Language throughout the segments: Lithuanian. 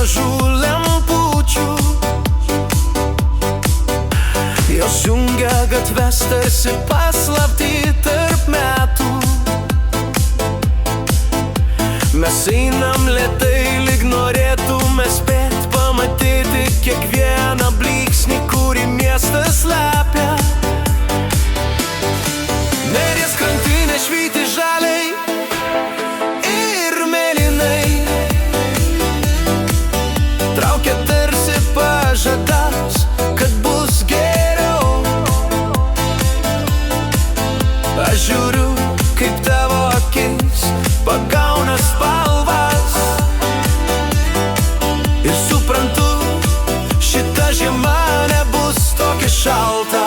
mažų lempučių. Jos jungia gatves tarsi paslaptį tarp metų. Mes einam lėtai, lyg norėtume spėt pamatyti kiekvieną blyksnį, kurį miestas slepia. Neries krantinė švyti žaliai ir mėlynai, traukia tarsi pažadas, kad bus geriau. Aš žiūriu, kaip tavo akis pagauna spalvas, ir suprantu, šita žiema nebus tokia šalta.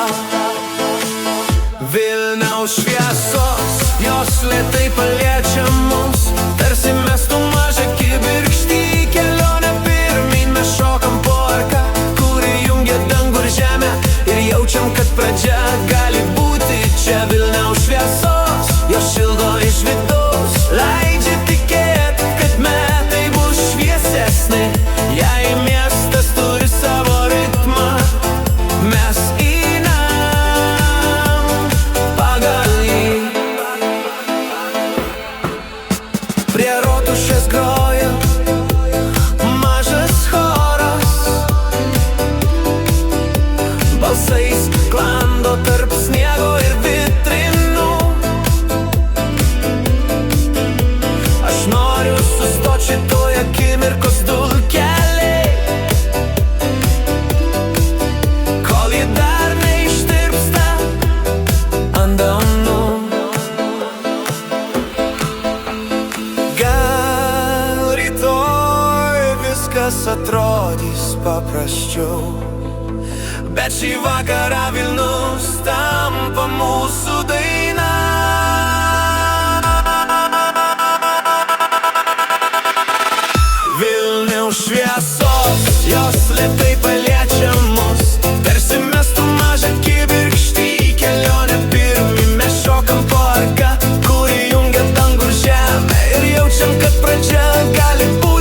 Vilniaus šviesos, jos lėtai paliečia mus, tarsi mestų mažą kibirkštį. Kelionę pirmyn mes šokam po arką, kuri jungia dangų ir žemę, ir jaučiam, kad pradžia gali būti čia. Vilniaus šviesos, jos šildo iš vidaus, leidžia tikėt, kad metai bus šviesesni. Jei miestas turi savo ritmą, mes prie rotušės groja mažas choras, balsais sklando tarp sniego ir vitrinų. Aš noriu sustot šitoj akimirkos dulkelėj, kol ji dar neištirpsta ant delnų. Viskas atrodys paprasčiau, bet šį vakarą Vilnius tampa mūsų daina. Vilniaus šviesos, jos lėtai paliečia mus, tarsi mestų mažą kibirkštį. Kelionę pirmyn mes šokam po arką, kuri jungia dangų ir žemę, ir jaučiam, kad pradžia gali būti